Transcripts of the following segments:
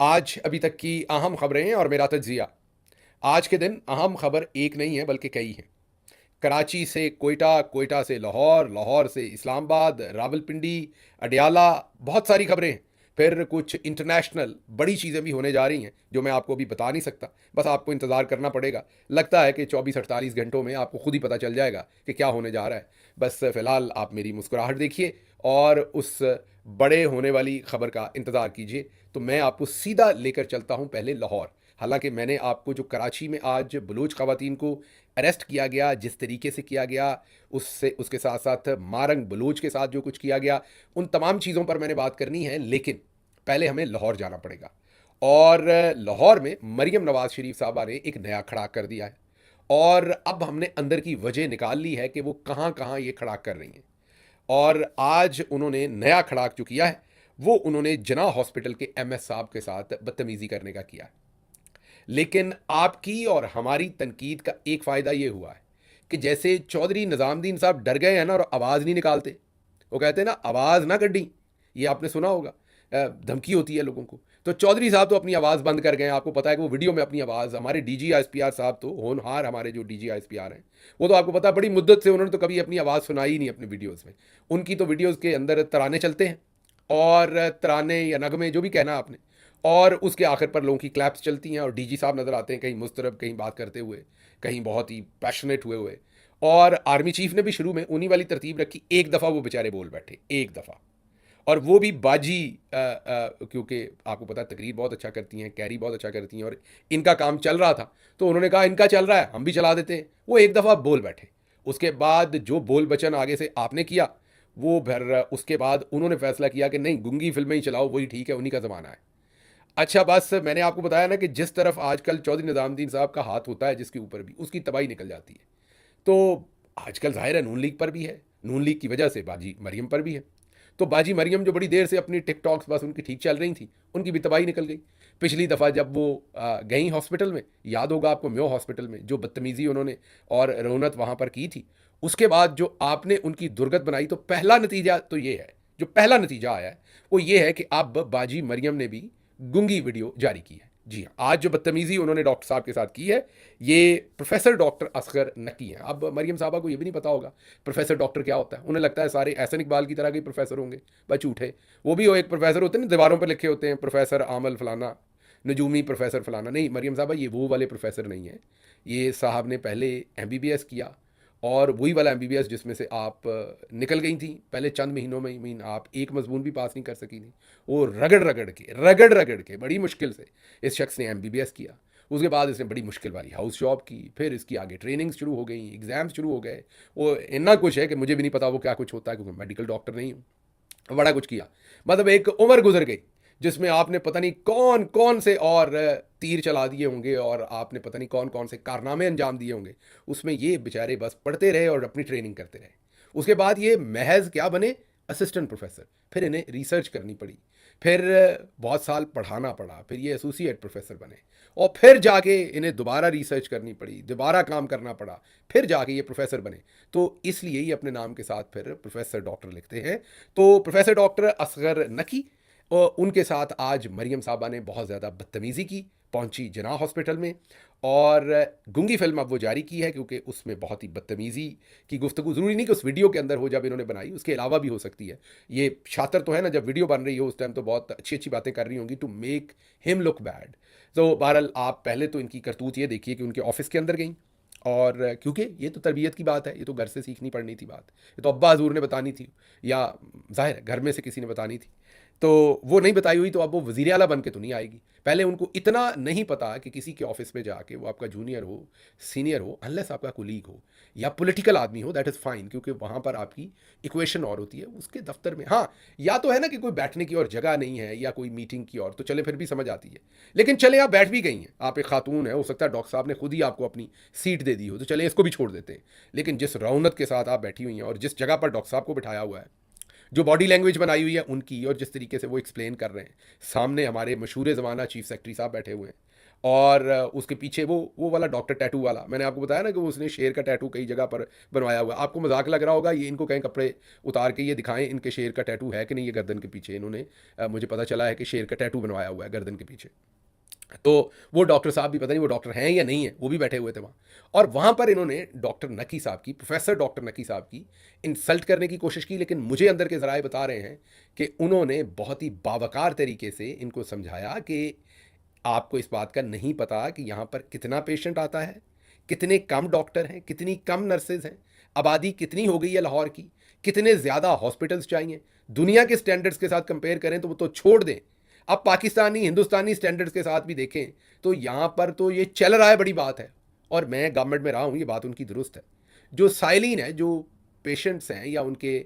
आज अभी तक की अहम खबरें और मेरा तज्जिया। आज के दिन अहम खबर एक नहीं है बल्कि कई हैं। कराची से कोयटा, कोयटा से लाहौर, लाहौर से इस्लामाबाद, रावलपिंडी, अडयाला, बहुत सारी खबरें हैं। फिर कुछ इंटरनेशनल बड़ी चीज़ें भी होने जा रही हैं जो मैं आपको अभी बता नहीं सकता। बस आपको इंतज़ार करना पड़ेगा। लगता है कि 24-48 घंटों में आपको खुद ही पता चल जाएगा कि क्या होने जा रहा है। बस फ़िलहाल आप मेरी मुस्कुराहट देखिए और उस बड़े होने वाली खबर का इंतज़ार कीजिए। तो मैं आपको सीधा लेकर चलता हूँ पहले लाहौर। हालांकि मैंने आपको जो कराची में आज बलूच ख़वातीन को अरेस्ट किया गया, जिस तरीके से किया गया, उससे उसके साथ साथ मारंग बलूच के साथ जो कुछ किया गया, उन तमाम चीज़ों पर मैंने बात करनी है। लेकिन पहले हमें लाहौर जाना पड़ेगा। और लाहौर में मरीम नवाज़ शरीफ साहबा ने एक नया खड़ाक कर दिया है। और अब हमने अंदर की वजह निकाल ली है कि वो कहाँ कहाँ ये खड़ाक कर रही हैं। और आज उन्होंने नया खड़ाक जो किया है वो उन्होंने जना हॉस्पिटल के एमएस साहब के साथ बदतमीज़ी करने का किया है। लेकिन आपकी और हमारी तनकीद का एक फ़ायदा ये हुआ है कि जैसे चौधरी निज़ामुद्दीन साहब डर गए हैं ना और आवाज़ नहीं निकालते। वो कहते हैं ना, आवाज़ ना गड्डी। ये आपने सुना होगा, धमकी होती है लोगों को। तो चौधरी साहब तो अपनी आवाज़ बंद कर गए हैं। आपको पता है कि वो वीडियो में अपनी आवाज़, हमारे डीजी आईएसपीआर साहब तो होनहार, हमारे जो डीजी आईएसपीआर हैं, वो तो आपको पता है बड़ी मुद्दत से उन्होंने तो कभी अपनी आवाज़ सुनाई ही नहीं अपने वीडियोज़ में। उनकी तो वीडियोज़ के अंदर तराने चलते हैं, और तराने या नगमे जो भी कहना आपने, और उसके आखिर पर लोगों की क्लैप्स चलती हैं और डीजी साहब नज़र आते हैं कहीं मुस्तरब, कहीं बात करते हुए, कहीं बहुत ही पैशनेट हुए हुए। और आर्मी चीफ ने भी शुरू में उन्हीं वाली तरतीब रखी। एक दफ़ा वो बेचारे बोल बैठे, एक दफ़ा। और वो भी बाजी, क्योंकि आपको पता है तकरीर बहुत अच्छा करती हैं, कैरी बहुत अच्छा करती हैं, और इनका काम चल रहा था तो उन्होंने कहा इनका चल रहा है हम भी चला देते हैं। वो एक दफ़ा बोल बैठे। उसके बाद जो बोल बचन आगे से आपने किया, वो फिर उसके बाद उन्होंने फैसला किया कि नहीं, गुंगी फिल्में ही चलाओ, वही ठीक है, उन्हीं का ज़माना है। अच्छा, बस मैंने आपको बताया ना कि जिस तरफ आजकल चौधरी निज़ामुद्दीन साहब का हाथ होता है जिसके ऊपर भी, उसकी तबाही निकल जाती है। तो आजकल ज़ाहिर है नून लीग पर भी है, नून लीग की वजह से बाजी मरियम पर भी है। तो बाजी मरियम जो बड़ी देर से अपनी टिकटॉक्स बस उनकी ठीक चल रही थी, उनकी भी तबाही निकल गई। पिछली दफ़ा जब वो गई हॉस्पिटल में, याद होगा आपको, म्यो हॉस्पिटल में जो बदतमीज़ी उन्होंने और रौनत वहाँ पर की थी, उसके बाद जो आपने उनकी दुर्गत बनाई, तो पहला नतीजा तो ये है, जो पहला नतीजा आया है वो ये है कि अब बाजी मरियम ने भी गूंगी वीडियो जारी की है। जी हाँ, आज जो बदतमीज़ी उन्होंने डॉक्टर साहब के साथ की है, ये प्रोफेसर डॉक्टर असगर नकी हैं। अब मरियम साहबा को ये भी नहीं पता होगा प्रोफेसर डॉक्टर क्या होता है। उन्हें लगता है सारे एहसन इकबाल की तरह के प्रोफेसर होंगे। बस झूठे। वो भी वो एक प्रोफेसर होते हैं ना, दीवारों पर लिखे होते हैं, प्रोफेसर आमल फलाना, नजूमी प्रोफेसर फलाना। नहीं, मरियम साहबा ये वो वाले प्रोफेसर नहीं है। ये साहब ने पहले एमबीबीएस किया, और वही वाला एमबीबीएस जिसमें से आप निकल गई थी पहले चंद महीनों में ही। मीन आप एक मजमून भी पास नहीं कर सकी थी। वो रगड़ रगड़ के बड़ी मुश्किल से इस शख्स ने एमबीबीएस किया। उसके बाद इसने बड़ी मुश्किल वाली हाउस जॉब की, फिर इसकी आगे ट्रेनिंग शुरू हो गई, एग्ज़ाम शुरू हो गए। वो इतना कुछ है कि मुझे भी नहीं पता वो क्या कुछ होता है, क्योंकि मेडिकल डॉक्टर नहीं हूँ। बड़ा कुछ किया। मतलब एक उम्र गुजर गई जिसमें आपने पता नहीं कौन कौन से और तीर चला दिए होंगे, और आपने पता नहीं कौन कौन से कारनामे अंजाम दिए होंगे। उसमें ये बेचारे बस पढ़ते रहे और अपनी ट्रेनिंग करते रहे। उसके बाद ये महज क्या बने, असिस्टेंट प्रोफेसर। फिर इन्हें रिसर्च करनी पड़ी, फिर बहुत साल पढ़ाना पड़ा, फिर ये एसोसिएट प्रोफेसर बने, और फिर जाके इन्हें दोबारा रिसर्च करनी पड़ी, दोबारा काम करना पड़ा, फिर जाके ये प्रोफेसर बने। तो इसलिए ही अपने नाम के साथ फिर प्रोफेसर डॉक्टर लिखते हैं। तो प्रोफेसर डॉक्टर असगर नकी और उनके साथ आज मरियम साहबा ने बहुत ज़्यादा बदतमीज़ी की, पहुंची जना हॉस्पिटल में। और गुंगी फिल्म अब वो जारी की है, क्योंकि उसमें बहुत ही बदतमीज़ी की गुफ्तगू, ज़रूरी नहीं कि उस वीडियो के अंदर हो जब इन्होंने बनाई, उसके अलावा भी हो सकती है। ये शातर तो है ना, जब वीडियो बन रही हो उस टाइम तो बहुत अच्छी अच्छी बातें कर रही होंगी to make him look bad. तो बहरहाल आप पहले तो इनकी करतूत ये देखिए कि उनके ऑफिस के अंदर गई, और क्योंकि ये तो तरबियत की बात है, ये तो घर से सीखनी पड़नी थी बात, ये तो अब्बा हजूर ने बतानी थी, या जाहिर है घर में से किसी ने बतानी थी। तो वो नहीं बताई हुई, तो अब वो वज़ीर आला बन के तो नहीं आएगी। पहले उनको इतना नहीं पता कि किसी के ऑफिस में जाके, वो आपका जूनियर हो, सीनियर हो, अनलेस आपका कुलीग हो या पॉलिटिकल आदमी हो, दैट इज़ फाइन, क्योंकि वहाँ पर आपकी इक्वेशन और होती है। उसके दफ्तर में हाँ, या तो है ना कि कोई बैठने की और जगह नहीं है, या कोई मीटिंग की और, तो चले फिर भी समझ आती है। लेकिन चले आप बैठ भी गई हैं, आप एक खातून है, हो सकता है डॉक्टर साहब ने खुद ही आपको अपनी सीट दे दी हो, तो चले इसको भी छोड़ देते हैं। लेकिन जिस रौनक के साथ आप बैठी हुई हैं और जिस जगह पर डॉक्टर साहब को बिठाया हुआ है, जो बॉडी लैंग्वेज बनाई हुई है उनकी, और जिस तरीके से वो एक्सप्लेन कर रहे हैं। सामने हमारे मशहूर ज़माना चीफ सेक्रेटरी साहब बैठे हुए हैं, और उसके पीछे वो वाला डॉक्टर टैटू वाला, मैंने आपको बताया ना कि वो उसने शेर का टैटू कई जगह पर बनवाया हुआ है। आपको मजाक लग रहा होगा, ये इनको कहीं कपड़े उतार के ये दिखाएं इनके शेर का टैटू है कि नहीं। ये गर्दन के पीछे इन्होंने मुझे पता चला है कि शेर का टैटू बनवाया हुआ है गर्दन के पीछे। तो वो डॉक्टर साहब भी, पता नहीं वो डॉक्टर हैं या नहीं है, वो भी बैठे हुए थे वहाँ। और वहाँ पर इन्होंने डॉक्टर नकी साहब की, प्रोफेसर डॉक्टर नकी साहब की इंसल्ट करने की कोशिश की, लेकिन मुझे अंदर के ज़राए बता रहे हैं कि उन्होंने बहुत ही बावकार तरीके से इनको समझाया कि आपको इस बात का नहीं पता कि यहाँ पर कितना पेशेंट आता है, कितने कम डॉक्टर हैं, कितनी कम नर्सेज हैं, आबादी कितनी हो गई है लाहौर की, कितने ज़्यादा हॉस्पिटल्स चाहिए। दुनिया के स्टैंडर्ड्स के साथ कंपेयर करें तो वो तो छोड़ दें, अब पाकिस्तानी हिंदुस्तानी स्टैंडर्ड्स के साथ भी देखें तो यहाँ पर तो ये चल रहा है, बड़ी बात है। और मैं गवर्नमेंट में रहा हूँ, ये बात उनकी दुरुस्त है। जो साइलिन है, जो पेशेंट्स हैं या उनके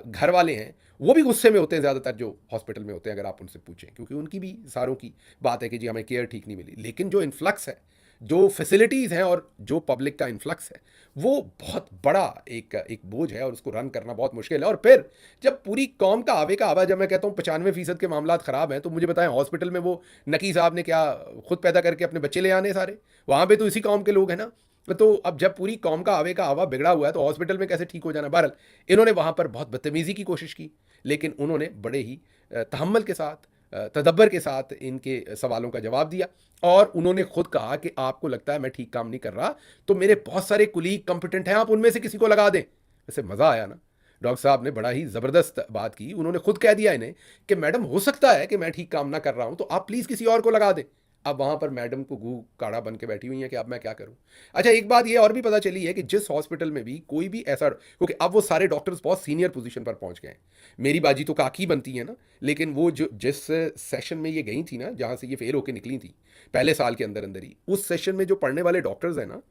घर वाले हैं, वो भी गुस्से में होते हैं ज़्यादातर जो हॉस्पिटल में होते हैं, अगर आप उनसे पूछें, क्योंकि उनकी भी सारों की बात है कि जी हमें केयर ठीक नहीं मिली। लेकिन जो इन्फ्लक्स है, जो फैसिलिटीज़ हैं और जो पब्लिक का इन्फ्लक्स है, वो बहुत बड़ा एक बोझ है और उसको रन करना बहुत मुश्किल है। और फिर जब पूरी कौम का आवे का आवा, जब मैं कहता हूँ 95% के मामला ख़राब हैं, तो मुझे बताएं हॉस्पिटल में वो नकी साहब ने क्या खुद पैदा करके अपने बच्चे ले आने सारे? वहाँ पे तो इसी कौम के लोग हैं ना। तो अब जब पूरी कौम का आवे का आवा बिगड़ा हुआ है तो हॉस्पिटल में कैसे ठीक हो जाना? बहरहाल इन्होंने वहाँ पर बहुत बदतमीज़ी की कोशिश की, लेकिन उन्होंने बड़े ही तहम्मुल के साथ, तदब्बर के साथ इनके सवालों का जवाब दिया। और उन्होंने खुद कहा कि आपको लगता है मैं ठीक काम नहीं कर रहा, तो मेरे बहुत सारे कुलीग कंपिटेंट हैं, आप उनमें से किसी को लगा दें। वैसे मज़ा आया ना, डॉक्टर साहब ने बड़ा ही ज़बरदस्त बात की। उन्होंने खुद कह दिया इन्हें कि मैडम हो सकता है कि मैं ठीक काम ना कर रहा हूं, तो आप प्लीज़ किसी और को लगा दें। अब वहाँ पर मैडम को गू काढ़ा बन के बैठी हुई हैं कि अब मैं क्या करूँ। अच्छा, एक बात ये और भी पता चली है कि जिस हॉस्पिटल में भी कोई भी ऐसा, क्योंकि अब वो सारे डॉक्टर्स बहुत सीनियर पोजीशन पर पहुँच गए हैं। मेरी बाजी तो काकी बनती है ना, लेकिन वो जो जिस सेशन में ये गई थी ना, जहाँ से ये फेल होकर निकली थी पहले साल के अंदर अंदर ही, उस सेशन में जो पढ़ने वाले डॉक्टर्स हैं ना,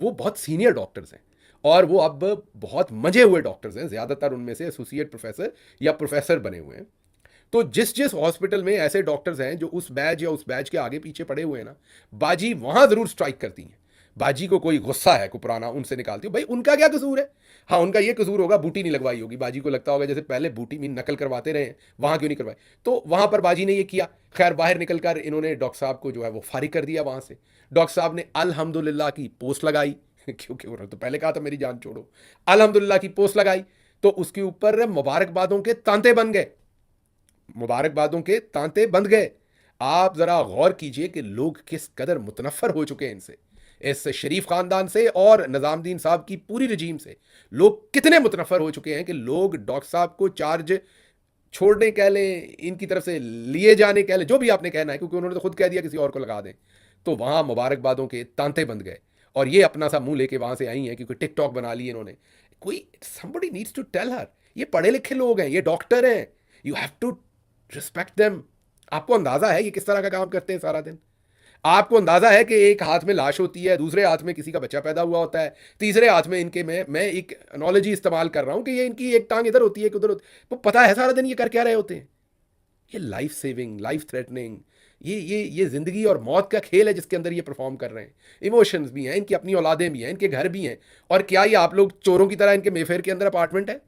वो बहुत सीनियर डॉक्टर्स हैं। और वो अब बहुत मजे हुए डॉक्टर्स हैं, ज़्यादातर उनमें से एसोसिएट प्रोफेसर या प्रोफेसर बने हुए हैं। तो जिस जिस हॉस्पिटल में ऐसे डॉक्टर्स हैं जो उस बैच या उस बैच के आगे पीछे पड़े हुए हैं ना, बाजी वहां जरूर स्ट्राइक करती हैं। बाजी को कोई गुस्सा है, को पुराना, उनसे निकालती हो। भाई उनका क्या कसूर है? हाँ, उनका ये कसूर होगा बूटी नहीं लगवाई होगी। बाजी को लगता होगा जैसे पहले बूटी में नकल करवाते रहे, वहां क्यों नहीं करवाई, तो वहां पर बाजी ने ये किया। खैर, बाहर निकलकर इन्होंने डॉक्टर साहब को जो है वो फारिग कर दिया वहां से। डॉक्टर साहब ने अल्हम्दुलिल्लाह की पोस्ट लगाई क्योंकि उन्होंने तो पहले कहा था मेरी जान छोड़ो। अल्हम्दुलिल्लाह की पोस्ट लगाई तो उसके ऊपर मुबारकबादों के तांते बन गए, मुबारकबादों के तांते बंध गए। आप जरा गौर कीजिए कि लोग किस कदर मुतनफ़र हो चुके हैं इनसे, इस शरीफ खानदान से और निज़ामुद्दीन साहब की पूरी रजीम से। लोग कितने मुतनफ़र हो चुके हैं कि लोग डॉक्टर साहब को चार्ज छोड़ने कह लें, इनकी तरफ से लिए जाने कह लें, जो भी आपने कहना है, क्योंकि उन्होंने तो खुद कह दिया किसी और को लगा दें। तो वहाँ मुबारकबादों के तांते बंध गए और ये अपना सा मुंह लेके वहाँ से आई हैं, क्योंकि टिकटॉक बना ली इन्होंने। कोई somebody needs to tell her, ये पढ़े लिखे लोग हैं, ये डॉक्टर हैं, you have to respect them. आपको अंदाजा है ये किस तरह का काम करते हैं सारा दिन? आपको अंदाजा है कि एक हाथ में लाश होती है, दूसरे हाथ में किसी का बच्चा पैदा हुआ होता है, तीसरे हाथ में इनके में, मैं एक एनोलॉजी इस्तेमाल कर रहा हूं कि ये इनकी एक टांग इधर होती है, एक उधर होती है। तो पता है सारा दिन ये कर क्या रहे होते हैं? ये लाइफ सेविंग, लाइफ थ्रेटनिंग, ये जिंदगी और मौत का खेल है जिसके अंदर ये परफॉर्म कर रहे हैं। इमोशंस भी हैं, इनकी अपनी औलादें भी हैं, इनके घर भी हैं। और क्या ये आप लोग चोरों की तरह इनके मेफेयर के अंदर अपार्टमेंट है?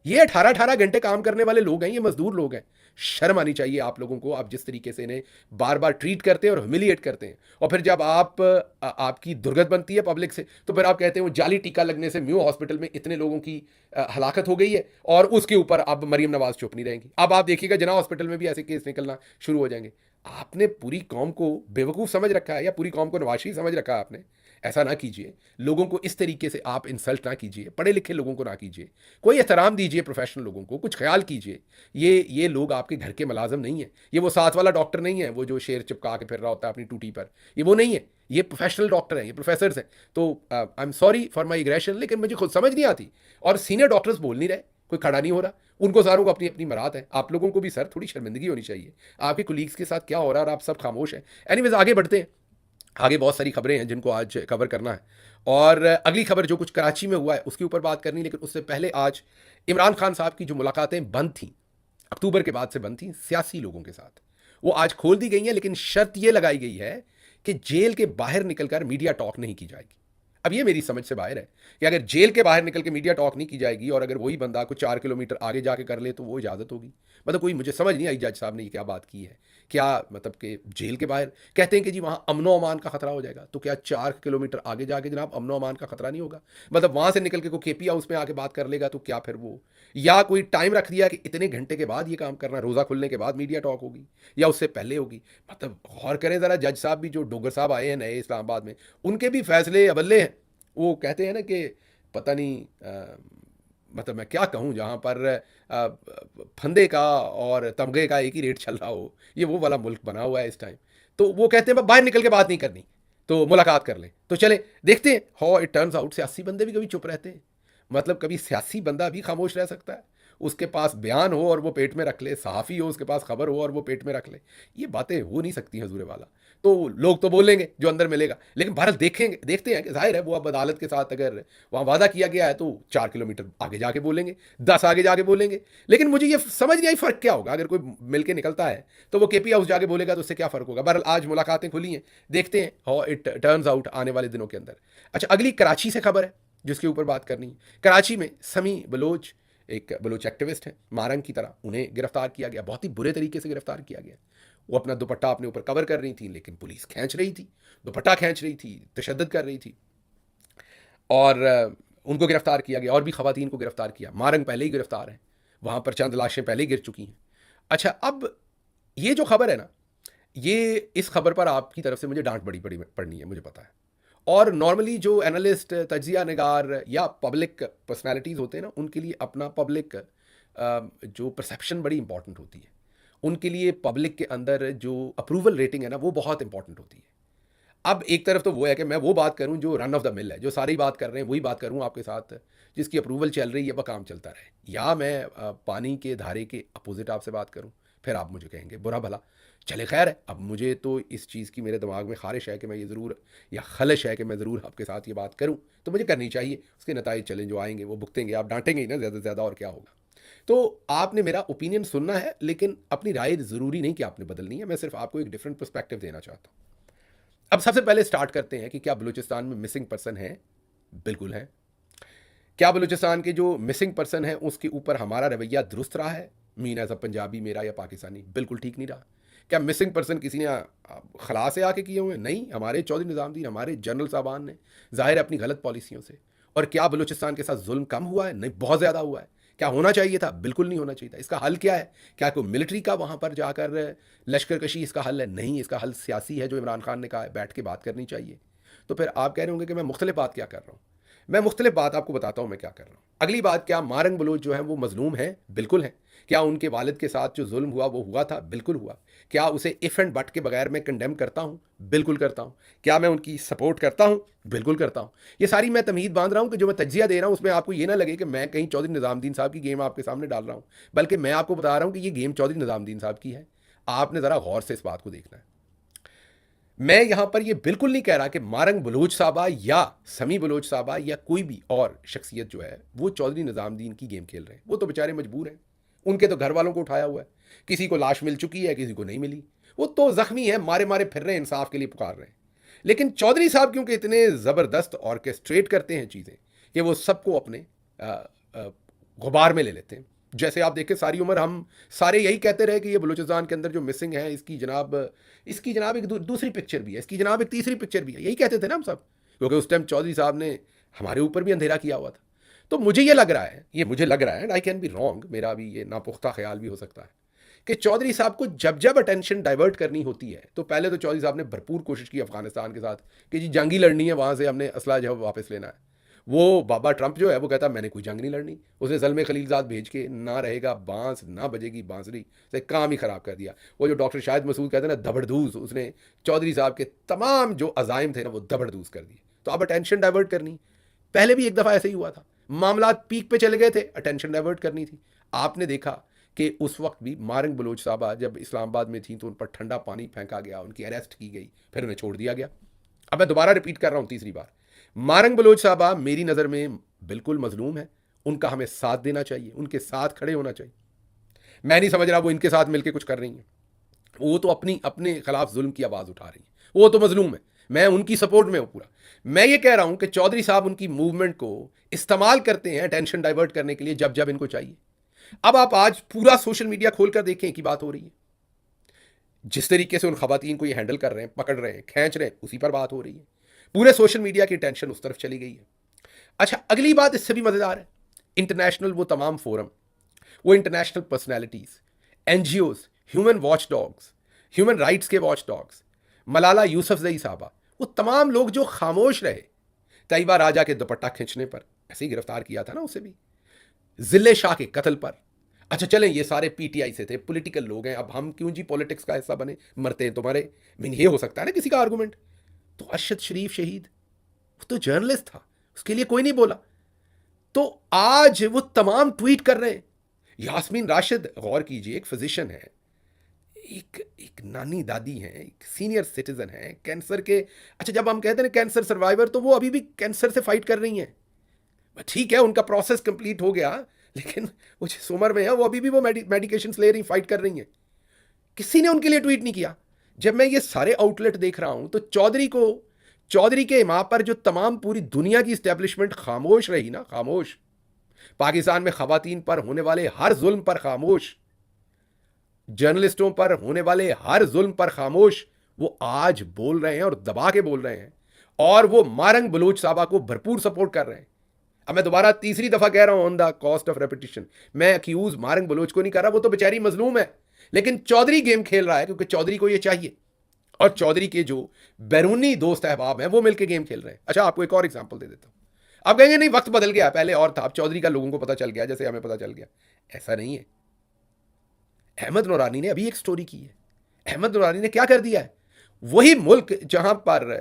ये 18-18 घंटे काम करने वाले लोग हैं, ये मजदूर लोग हैं। शर्म आनी चाहिए आप लोगों को, आप जिस तरीके से इन्हें बार बार ट्रीट करते हैं और ह्यूमिलिएट करते हैं। और फिर जब आपकी दुर्गत बनती है पब्लिक से, तो फिर आप कहते हैं वो जाली टीका लगने से म्यू हॉस्पिटल में इतने लोगों की हलाकत हो गई है, और उसके ऊपर अब मरीम नवाज चुप नहीं रहेंगी। अब आप देखिएगा जना हॉस्पिटल में भी ऐसे केस निकलना शुरू हो जाएंगे। आपने पूरी कौम को बेवकूफ़ समझ रखा है या पूरी कौम को नवाशी समझ रखा है आपने? ऐसा ना कीजिए, लोगों को इस तरीके से आप इंसल्ट ना कीजिए, पढ़े लिखे लोगों को ना कीजिए। कोई एहतराम दीजिए प्रोफेशनल लोगों को, कुछ ख्याल कीजिए। ये लोग आपके घर के मुलाजिम नहीं है, ये वो साथ वाला डॉक्टर नहीं है, वो जो शेर चिपका के फिर रहा होता है अपनी टूटी पर, ये वो नहीं है। ये प्रोफेशनल डॉक्टर हैं, ये प्रोफेसर्स हैं। तो I am sorry for my aggression, लेकिन मुझे खुद समझ नहीं आती। और सीनियर डॉक्टर्स बोल नहीं रहे, कोई खड़ा नहीं हो रहा, उनको सारों को अपनी अपनी मरात है। आप लोगों को भी सर थोड़ी शर्मिंदगी होनी चाहिए, आपके कुलीग्स के साथ क्या हो रहा है और आप सब खामोश हैं। एनीवेज, आगे बढ़ते हैं। आगे बहुत सारी खबरें हैं जिनको आज कवर करना है, और अगली खबर जो कुछ कराची में हुआ है उसके ऊपर बात करनी। लेकिन उससे पहले आज इमरान खान साहब की जो मुलाकातें बंद थीं, अक्टूबर के बाद से बंद थीं सियासी लोगों के साथ, वो आज खोल दी गई हैं। लेकिन शर्त ये लगाई गई है कि जेल के बाहर निकलकर मीडिया टॉक नहीं की जाएगी। अब ये मेरी समझ से बाहर है कि अगर जेल के बाहर निकल के मीडिया टॉक नहीं की जाएगी और अगर वही बंदा कुछ 4 किलोमीटर आगे जाके कर ले तो वो इजाज़त होगी। मतलब कोई मुझे समझ नहीं आई जज साहब ने ये क्या बात की है। क्या मतलब कि जेल के बाहर कहते हैं कि जी वहाँ अमनो अमान का खतरा हो जाएगा, तो क्या 4 किलोमीटर आगे जाके जनाब अमनो अमान का खतरा नहीं होगा? मतलब वहाँ से निकल के कोई केपी हाउस में आके बात कर लेगा तो क्या फिर वो, या कोई टाइम रख दिया कि इतने घंटे के बाद ये काम करना, रोज़ा खुलने के बाद मीडिया टॉक होगी या उससे पहले होगी? मतलब गौर करें ज़रा, जज साहब भी जो डोगर साहब आए हैं नए इस्लामाबाद में, उनके भी फैसले अवल्ले हैं। वो कहते हैं ना कि पता नहीं मतलब मैं क्या कहूँ, जहाँ पर अ, फंदे का और तमगे का एक ही रेट चल रहा हो, ये वो वाला मुल्क बना हुआ है इस टाइम। तो वो कहते हैं बाहर निकल के बात नहीं करनी, तो मुलाकात कर लें। तो चले देखते हैं हाउ इट टर्न्स आउट। सियासी बंदे भी कभी चुप रहते हैं, मतलब कभी सियासी बंदा भी खामोश रह सकता है, उसके पास बयान हो और वो पेट में रख ले, सहाफ़ी हो उसके पास खबर हो और वो पेट में रख ले, ये बातें हो नहीं सकती हजूर वाला। तो लोग तो बोलेंगे जो अंदर मिलेगा, लेकिन भारत देखेंगे, देखते हैं कि जाहिर है वो अब अदालत के साथ अगर वहाँ वादा किया गया है तो 4 किलोमीटर आगे जाके बोलेंगे, 10 आगे जाके बोलेंगे। लेकिन मुझे ये समझ नहीं आई फ़र्क क्या होगा अगर कोई मिल के निकलता है तो वो केपी हाउस जाके बोलेगा तो उससे क्या फ़र्क होगा। बहरहाल आज मुलाकातें खुली हैं, देखते हैं हाउ इट टर्न्स आउट आने वाले दिनों के अंदर। अच्छा, अगली कराची से खबर है जिसके ऊपर बात करनी है। कराची में समी बलोच, एक बलोच एक्टिविस्ट हैं मारंग की तरह, उन्हें गिरफ्तार किया गया, बहुत ही बुरे तरीके से गिरफ्तार किया गया। वो अपना दुपट्टा अपने ऊपर कवर कर रही थी लेकिन पुलिस खींच रही थी, दुपट्टा खींच रही थी, तशद्दुद कर रही थी और उनको गिरफ्तार किया गया और भी खवातीन को गिरफ्तार किया। मारंग पहले ही गिरफ्तार हैं, वहाँ पर चंद लाशें पहले ही गिर चुकी हैं। अच्छा, अब ये जो खबर है ना, ये इस खबर पर आपकी तरफ से मुझे डांट बड़ी बड़ी पड़नी है, मुझे पता है। और नॉर्मली जो एनालिस्ट, तज्जिया निगार या पब्लिक पर्सनालिटीज़ होते हैं ना, उनके लिए अपना पब्लिक जो परसेप्शन बड़ी इंपॉर्टेंट होती है। उनके लिए पब्लिक के अंदर जो अप्रूवल रेटिंग है ना, वो बहुत इंपॉर्टेंट होती है। अब एक तरफ तो वो है कि मैं वो बात करूं जो रन ऑफ द मिल है, जो सारी बात कर रहे हैं वही बात करूं आपके साथ, जिसकी अप्रूवल चल रही है, वह काम चलता रहे, या मैं पानी के धारे के अपोजिट आपसे बात करूं, फिर आप मुझे कहेंगे बुरा भला। चले खैर है, अब मुझे तो इस चीज़ की मेरे दिमाग में ख्वाहिश है कि मैं ये ज़रूर, या खलश है कि मैं ज़रूर आपके साथ ये बात करूं, तो मुझे करनी चाहिए। उसके नताइज चलें जो आएंगे वो भुगतेंगे, आप डांटेंगे ही ना ज़्यादा से ज़्यादा, और क्या होगा। तो आपने मेरा ओपिनियन सुनना है, लेकिन अपनी राय ज़रूरी नहीं कि आपने बदलनी है, मैं सिर्फ आपको एक डिफरेंट पर्सपेक्टिव देना चाहता हूँ। अब सबसे पहले स्टार्ट करते हैं कि क्या बलूचिस्तान में मिसिंग पर्सन है? बिल्कुल है। क्या बलूचिस्तान के जो मिसिंग पर्सन है उसके ऊपर हमारा रवैया दुरुस्त रहा है? मीन एज अ पंजाबी मेरा या पाकिस्तानी, बिल्कुल ठीक नहीं रहा। क्या मिसिंग पर्सन किसी ने खला से आके किए हुए? नहीं, हमारे चौधरी निज़ामुद्दीन, हमारे जनरल साहबान ने, ज़ाहिर है अपनी गलत पॉलिसियों से। और क्या बलूचिस्तान के साथ जुल्म कम हुआ है? नहीं, बहुत ज़्यादा हुआ है। क्या होना चाहिए था? बिल्कुल नहीं होना चाहिए था। इसका हल क्या है? क्या कोई मिलिट्री का वहाँ पर जाकर लश्कर कशी इसका हल है? नहीं, इसका हल सियासी है, जो इमरान खान ने कहा है, बैठ के बात करनी चाहिए। तो फिर आप कह रहे होंगे कि मैं मुख्तलिफ बात क्या कर रहा हूँ। मैं मुख्तलिफ बात आपको बताता हूँ मैं क्या कर रहा हूँ। अगली बात, क्या मारंग बलोच जो है वो मजलूम है? बिल्कुल है। क्या उनके वालिद के साथ जो जुल्म हुआ वो हुआ था? बिल्कुल हुआ। क्या उसे इफ़ एंड बट के बगैर मैं कंडेम करता हूँ? बिल्कुल करता हूँ। क्या मैं उनकी सपोर्ट करता हूँ? बिल्कुल करता हूँ। ये सारी मैं तमहीद बांध रहा हूँ कि जो मैं तज्जिया दे रहा हूँ उसमें आपको ये ना लगे कि मैं कहीं चौधरी निज़ामुद्दीन साहब की गेम आपके सामने डाल रहा हूँ, बल्कि मैं आपको बता रहा हूँ कि ये गेम चौधरी निज़ामुद्दीन साहब की है। आपने ज़रा गौर से इस बात को देखना है। मैं यहां पर यह बिल्कुल नहीं कह रहा कि मारंग बलोच साहबा या समी बलोच साहबा या कोई भी और शख्सियत जो है वो चौधरी निज़ामुद्दीन की गेम खेल रहे हैं। वो तो बेचारे मजबूर हैं, उनके तो घर वालों को उठाया हुआ है, किसी को लाश मिल चुकी है, किसी को नहीं मिली, वो तो जख्मी है, मारे मारे फिर रहे हैं, इंसाफ के लिए पुकार रहे हैं। लेकिन चौधरी साहब क्योंकि इतने ज़बरदस्त ऑर्केस्ट्रेट करते हैं चीज़ें कि वो सबको अपने गुबार में ले लेते हैं। जैसे आप देखें, सारी उम्र हम सारे यही कहते रहे कि ये बलूचिस्तान के अंदर जो मिसिंग है इसकी जनाब एक दूसरी पिक्चर भी है, इसकी जनाब एक तीसरी पिक्चर भी है, यही कहते थे ना हम सब, क्योंकि उस टाइम चौधरी साहब ने हमारे ऊपर भी अंधेरा किया हुआ था। तो मुझे ये लग रहा है, ये मुझे लग रहा है, and I can be wrong, मेरा भी ये नापुख्ता ख्याल भी हो सकता है, कि चौधरी साहब को जब जब अटेंशन डाइवर्ट करनी होती है तो पहले तो चौधरी साहब ने भरपूर कोशिश की अफगानिस्तान के साथ कि जी जंग ही लड़नी है, वहाँ से हमने असला जो वापस लेना है। वो बाबा ट्रंप जो है वो कहता मैंने कोई जंग नहीं लड़नी, उसने ज़ल्मे खलीलजाद भेज के ना रहेगा बांस ना बजेगी बांसुरी से काम ही ख़राब कर दिया। वो जो डॉक्टर शाहिद मसूद कहते हैं ना दबड़दूस, उसने चौधरी साहब के तमाम जो अज़ाइम थे ना वो दबड़दूस कर दिए। तो अब अटेंशन डाइवर्ट करनी, पहले भी एक दफ़ा ऐसे ही हुआ था, मामला पीक पे चले गए थे, अटेंशन डाइवर्ट करनी थी। आपने देखा कि उस वक्त भी मारंग बलोच साहबा जब इस्लामाबाद में थी तो उन पर ठंडा पानी फेंका गया, उनकी अरेस्ट की गई, फिर उन्हें छोड़ दिया गया। अब मैं दोबारा रिपीट कर रहा हूँ तीसरी बार, मारंग बलोच साहबा मेरी नज़र में बिल्कुल मजलूम है, उनका हमें साथ देना चाहिए, उनके साथ खड़े होना चाहिए। मैं नहीं समझ रहा वो इनके साथ मिलकर कुछ कर रही हैं, वो तो अपने खिलाफ जुल्म की आवाज़ उठा रही हैं, वो तो मजलूम है। मैं उनकी सपोर्ट में हूं पूरा। मैं ये कह रहा हूं कि चौधरी साहब उनकी मूवमेंट को इस्तेमाल करते हैं टेंशन डाइवर्ट करने के लिए जब जब इनको चाहिए। अब आप आज पूरा सोशल मीडिया खोलकर देखें कि बात हो रही है, जिस तरीके से उन खवातीन को ये हैंडल कर रहे हैं, पकड़ रहे हैं, खींच रहे हैं, उसी पर बात हो रही है। पूरे सोशल मीडिया की टेंशन उस तरफ चली गई है। अच्छा, अगली बात इससे भी मजेदार है। इंटरनेशनल वो तमाम फोरम, वो international personalities, NGOs, human watch dogs, human rights के वॉच डॉग्स, मलाला यूसुफजई साहबा, वो तमाम लोग जो खामोश रहे तैयबा राजा के दुपट्टा खींचने पर, ऐसे ही गिरफ्तार किया था ना उसे भी, जिले शाह के कत्ल पर। अच्छा चलें, ये सारे पीटीआई से थे, पॉलिटिकल लोग हैं, अब हम क्यों जी पॉलिटिक्स का हिस्सा बने, मरते हैं तुम्हारे। मीन ये हो सकता है ना किसी का आर्गूमेंट। तो अरशद शरीफ शहीद, वो तो जर्नलिस्ट था, उसके लिए कोई नहीं बोला। तो आज वो तमाम ट्वीट कर रहे हैं। यास्मीन राशिद, गौर कीजिए, एक फिजिशियन है, एक एक नानी दादी हैं, एक सीनियर सिटीजन है, कैंसर के, अच्छा जब हम कहते हैं कैंसर सर्वाइवर, तो वो अभी भी कैंसर से फाइट कर रही हैं। ठीक है, उनका प्रोसेस कंप्लीट हो गया, लेकिन वो जिस उम्र में है वो अभी भी वो मेडिकेशंस ले रही, फाइट कर रही हैं। किसी ने उनके लिए ट्वीट नहीं किया। जब मैं ये सारे आउटलेट देख रहा हूं तो चौधरी के इमाम पर जो तमाम पूरी दुनिया की इस्टेब्लिशमेंट खामोश रही ना, खामोश, पाकिस्तान में खवातीन पर होने वाले हर जुल्म पर खामोश, जर्नलिस्टों पर होने वाले हर जुल्म पर खामोश, वो आज बोल रहे हैं और दबा के बोल रहे हैं, और वो मारंग बलूच साहबा को भरपूर सपोर्ट कर रहे हैं। अब मैं दोबारा तीसरी दफा कह रहा हूं, on the cost of repetition, मैं अक्यूज मारंग बलूच को नहीं कर रहा, वो तो बेचारी मजलूम है, लेकिन चौधरी गेम खेल रहा है क्योंकि चौधरी को ये चाहिए, और चौधरी के जो बैरूनी दोस्त अहबाब हैं वो मिलकर गेम खेल रहे हैं। अच्छा, आपको एक और एग्जांपल दे देता हूं। आप कहेंगे नहीं वक्त बदल गया, पहले और था, अब चौधरी का लोगों को पता चल गया जैसे हमें पता चल गया। ऐसा नहीं है। अहमद नूरानी ने अभी एक स्टोरी की है। अहमद नूरानी ने क्या कर दिया है, वही मुल्क जहां पर